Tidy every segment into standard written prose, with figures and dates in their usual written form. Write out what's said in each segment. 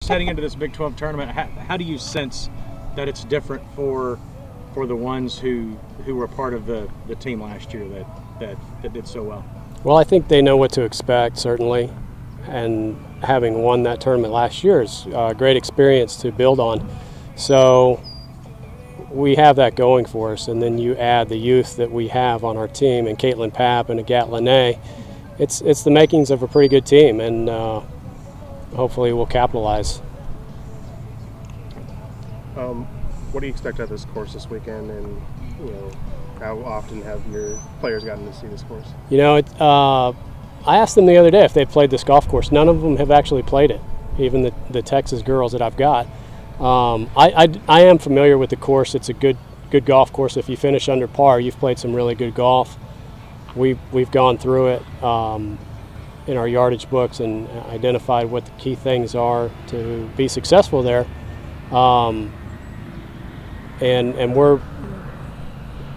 Heading into this Big 12 tournament, how do you sense that it's different for the ones who were part of the team last year that did so well? Well, I think they know what to expect, certainly, and having won that tournament last year is a great experience to build on. So we have that going for us, and then you add the youth that we have on our team, and Kaitlyn Pals and Kaitlyn Pals. It's the makings of a pretty good team, and hopefully we'll capitalize. What do you expect out of this course this weekend, and how often have your players gotten to see this course? I asked them the other day if they'd played this golf course. None of them have actually played it, even the Texas girls that I've got. I am familiar with the course. It's a good golf course. If you finish under par, you've played some really good golf. We've gone through it in our yardage books and identified what the key things are to be successful there. And we're,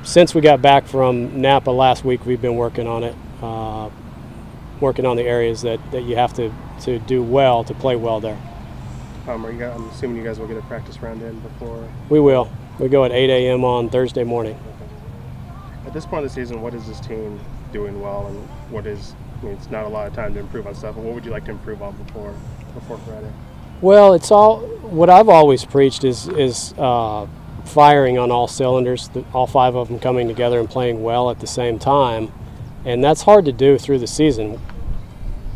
since we got back from Napa last week, we've been working on it, working on the areas that you have to do well to play well there. I'm assuming you guys will get a practice round in before? We will. We go at 8 a.m. on Thursday morning. Okay. At this point of the season, what is this team doing well, and what is, it's not a lot of time to improve on stuff, but what would you like to improve on before Friday? Well, it's all, what I've always preached is firing on all cylinders, all 5 of them coming together and playing well at the same time. And that's hard to do through the season.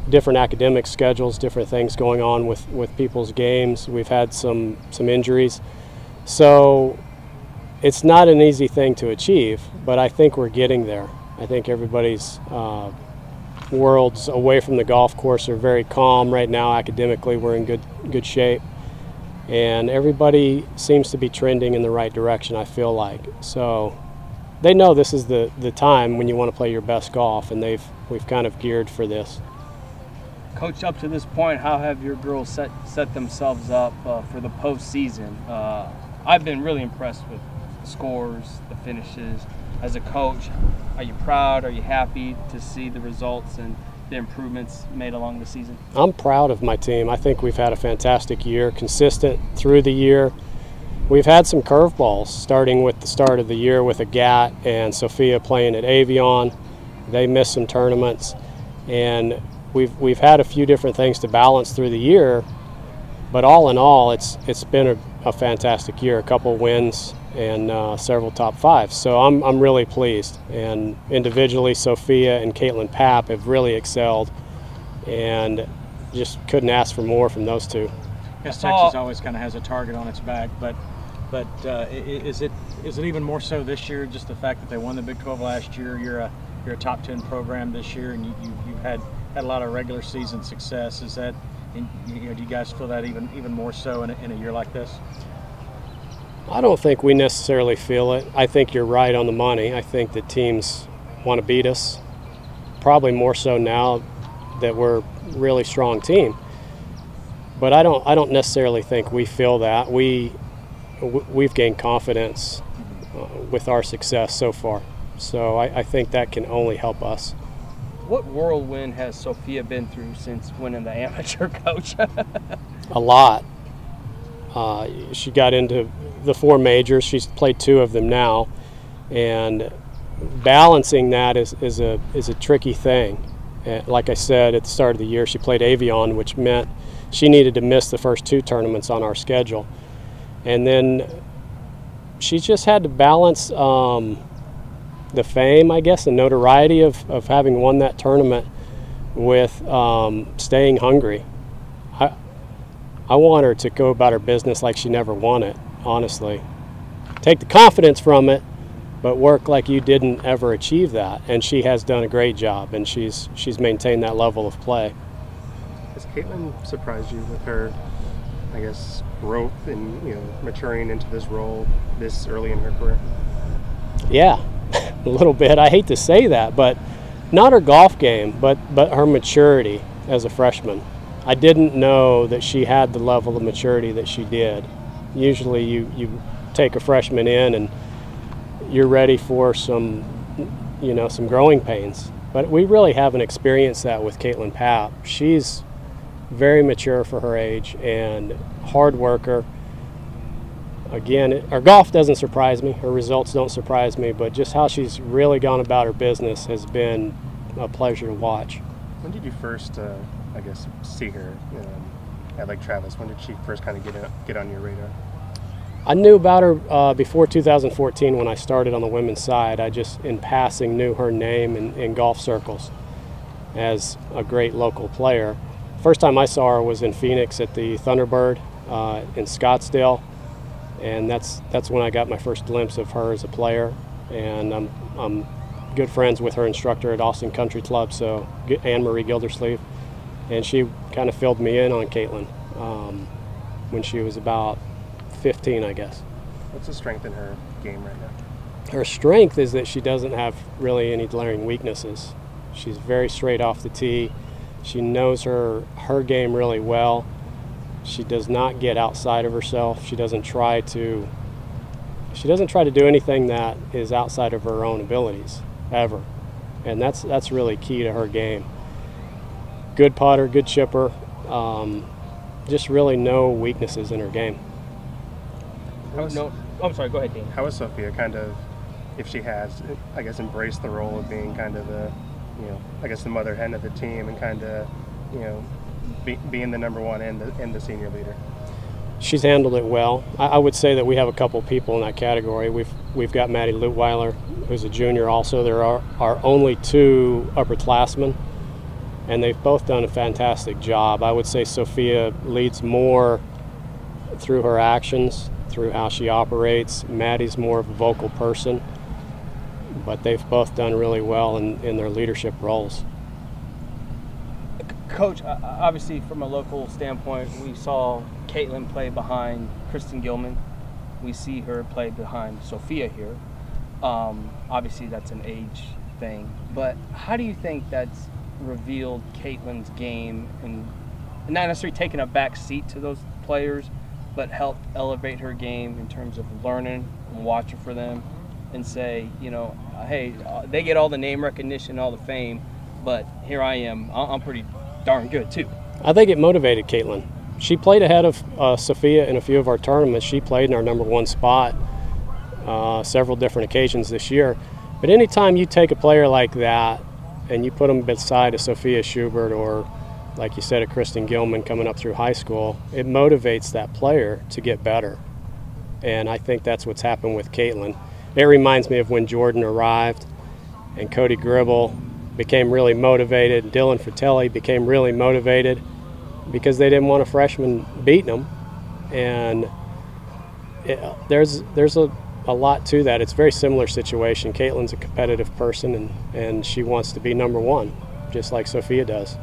Different academic schedules, different things going on with people's games. We've had some injuries. So it's not an easy thing to achieve, but I think we're getting there. I think everybody's worlds away from the golf course are very calm right now. Academically, we're in good shape. And everybody seems to be trending in the right direction, I feel like. So they know this is the time when you want to play your best golf, and we've kind of geared for this. Coach, up to this point, how have your girls set themselves up for the postseason? I've been really impressed with the scores, the finishes. As a coach, are you proud? Are you happy to see the results and the improvements made along the season? I'm proud of my team. I think we've had a fantastic year, consistent through the year. We've had some curveballs, starting with the start of the year with Agat and Sophia playing at Avion. They missed some tournaments, and we've had a few different things to balance through the year. But all in all, it's been a fantastic year. A couple wins and several top 5s. So I'm really pleased. And individually, Sophia and Kaitlyn Pals have really excelled, and just couldn't ask for more from those two. Yes, Texas always kind of has a target on its back, but is it even more so this year? Just the fact that they won the Big 12 last year, you're a top 10 program this year, and you've had a lot of regular season success. Is that, do you guys feel that even more so in a year like this? I don't think we necessarily feel it. I think you're right on the money. I think that teams want to beat us, probably more so now that we're a really strong team. But I don't necessarily think we feel that. We've gained confidence with our success so far. So I think that can only help us. What whirlwind has Sophia been through since winning the amateur coach? A lot. She got into the 4 majors. She's played 2 of them now, and balancing that is a tricky thing. Like I said at the start of the year, she played Avion, which meant she needed to miss the first 2 tournaments on our schedule, and then she just had to balance the fame, I guess, the notoriety of having won that tournament with staying hungry. I want her to go about her business like she never won it, honestly. Take the confidence from it, but work like you didn't ever achieve that. And she has done a great job, and she's maintained that level of play. Has Kaitlyn surprised you with her, I guess, growth and maturing into this role this early in her career? Yeah, a little bit. I hate to say that, but not her golf game, but her maturity as a freshman. I didn't know that she had the level of maturity that she did. Usually you take a freshman in and you're ready for some growing pains. But we really haven't experienced that with Kaitlyn Pals. She's very mature for her age, and hard worker. Again, her golf doesn't surprise me. Her results don't surprise me, but just how she's really gone about her business has been a pleasure to watch. When did you first, I guess, see her at Lake Travis? When did she first kind of get on your radar? I knew about her before 2014 when I started on the women's side. I just, in passing, knew her name in golf circles as a great local player. First time I saw her was in Phoenix at the Thunderbird in Scottsdale, and that's when I got my first glimpse of her as a player. And I'm good friends with her instructor at Austin Country Club, so Anne-Marie Gildersleeve, and she kind of filled me in on Kaitlyn when she was about 15, I guess. What's the strength in her game right now? Her strength is that she doesn't have really any glaring weaknesses. She's very straight off the tee. She knows her game really well. She does not get outside of herself. She doesn't try to do anything that is outside of her own abilities, ever. And that's really key to her game. Good putter, good chipper, just really no weaknesses in her game. No, I'm sorry, go ahead, Dean. How is Sophia kind of, if she has, I guess, embraced the role of being kind of the, I guess the mother hen of the team and kind of, being the number one and the senior leader? She's handled it well. I would say that we have a couple people in that category. We've got Maddie Lutweiler, who's a junior also. There are only 2 upperclassmen, and they've both done a fantastic job. I would say Sophia leads more through her actions, through how she operates. Maddie's more of a vocal person, but they've both done really well in their leadership roles. Coach, obviously from a local standpoint, we saw Kaitlyn play behind Kristen Gilman. We see her play behind Sophia here. Obviously that's an age thing, but how do you think that's revealed Kaitlyn's game and not necessarily taking a back seat to those players, but helped elevate her game in terms of learning and watching for them and say, hey, they get all the name recognition, all the fame, but here I am, I'm pretty darn good too. I think it motivated Kaitlyn. She played ahead of Sophia in a few of our tournaments. She played in our #1 spot several different occasions this year. But anytime you take a player like that and you put them beside a Sophia Schubert or, like you said, a Kristen Gilman coming up through high school, it motivates that player to get better. And I think that's what's happened with Kaitlyn. It reminds me of when Jordan arrived and Cody Gribble became really motivated, and Dylan Fratelli became really motivated because they didn't want a freshman beating them. And there's a lot to that. It's a very similar situation. Kaitlyn's a competitive person, and she wants to be #1, just like Sophia does.